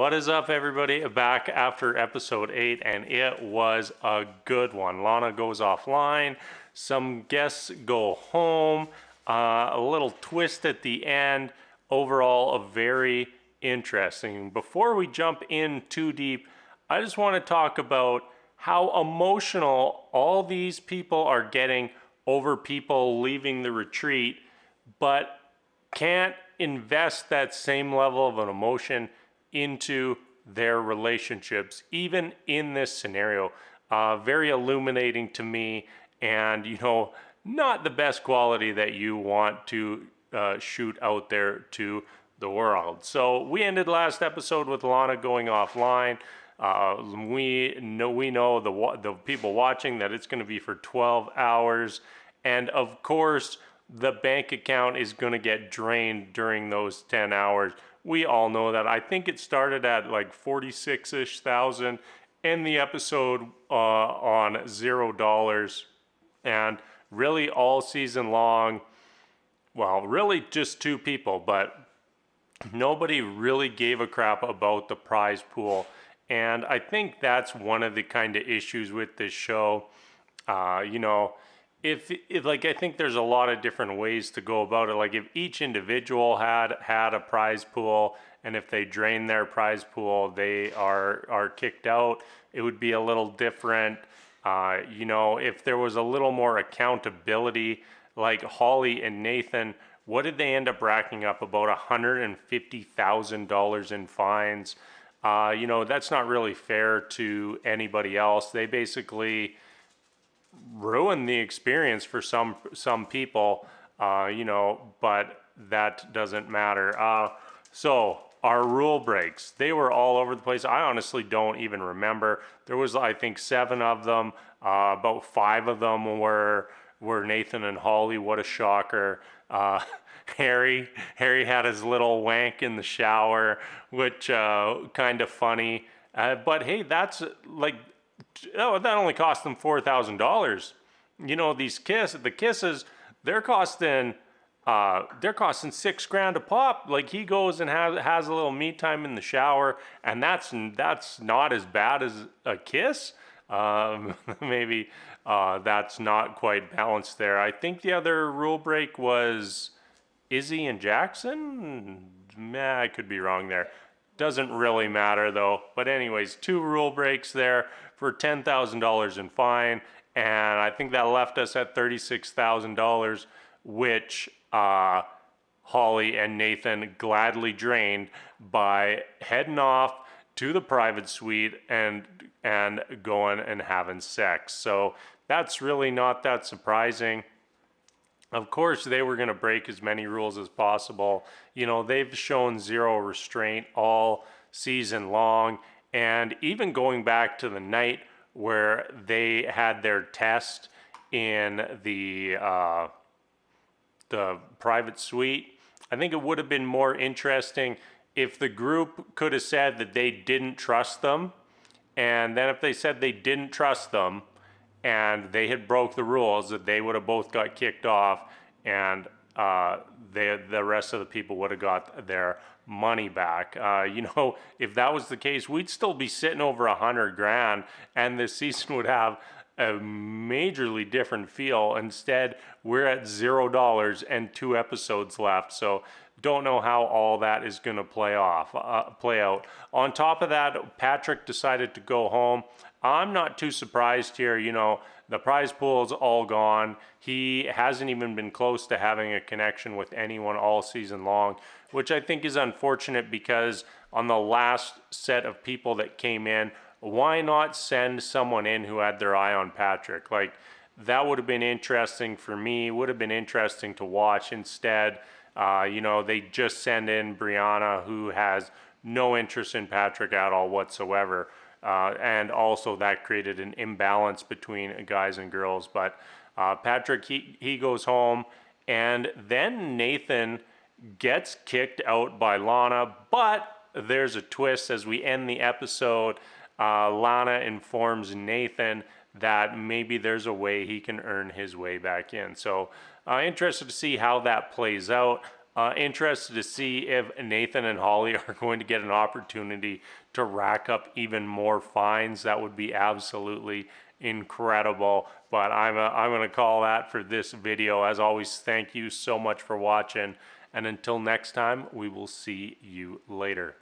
What is up, everybody? Back after episode 8, and it was a good one. Lana goes offline, some guests go home, a little twist at the end. Overall, a very interesting. Before we jump in too deep, I just want to talk about how emotional all these people are getting over people leaving the retreat, but can't invest that same level of an emotion into their relationships, even in this scenario. Very illuminating to me, and not the best quality that you want to shoot out there to the world. So we ended last episode with Lana going offline. We know the people watching that it's going to be for 12 hours, and of course the bank account is going to get drained during those 10 hours. We all know that. I think it started at like 46-ish thousand, end the episode on $0, and really all season long, well, really just two people, but nobody really gave a crap about the prize pool. And I think that's one of the kind of issues with this show. If like, I think there's a lot of different ways to go about it. Like if each individual had a prize pool, and if they drain their prize pool, they are kicked out, it would be a little different. If there was a little more accountability, like Holly and Nathan, what did they end up racking up? About $150,000 in fines. That's not really fair to anybody else. They basically ruin the experience for some people, but that doesn't matter. So our rule breaks, they were all over the place. I honestly don't even remember. There was, I think, 7 of them. About 5 of them were Nathan and Holly. What a shocker. Harry had his little wank in the shower, which kind of funny. But hey, that's like, that only cost them $4,000. The kisses, they're costing $6,000 a pop. Like, he goes and has a little me time in the shower, and that's not as bad as a kiss. Maybe that's not quite balanced there. I think the other rule break was Izzy and Jackson. I could be wrong there. Doesn't really matter though. But anyways, 2 rule breaks there for $10,000 in fine, and I think that left us at $36,000, which Holly and Nathan gladly drained by heading off to the private suite and going and having sex. So that's really not that surprising. Of course, they were going to break as many rules as possible. They've shown zero restraint all season long. And even going back to the night where they had their test in the private suite, I think it would have been more interesting if the group could have said that they didn't trust them. And then if they said they didn't trust them, and they had broke the rules, that they would have both got kicked off, and the rest of the people would have got their money back. If that was the case, we'd still be sitting over $100,000, and this season would have a majorly different feel. Instead, we're at $0 and 2 episodes left. So don't know how all that is going to play out. On top of that, Patrick decided to go home. I'm not too surprised here. The prize pool is all gone. He hasn't even been close to having a connection with anyone all season long, which I think is unfortunate, because on the last set of people that came in, why not send someone in who had their eye on Patrick? Like, that would have been interesting for me, would have been interesting to watch. Instead, they just send in Brianna, who has no interest in Patrick at all whatsoever. And also that created an imbalance between guys and girls. But Patrick, he goes home, and then Nathan gets kicked out by Lana. But there's a twist as we end the episode. Lana informs Nathan that maybe there's a way he can earn his way back in. So interested to see how that plays out. Interested to see if Nathan and Holly are going to get an opportunity to rack up even more fines. That would be absolutely incredible. But I'm going to call that for this video. As always, thank you so much for watching. And until next time, we will see you later.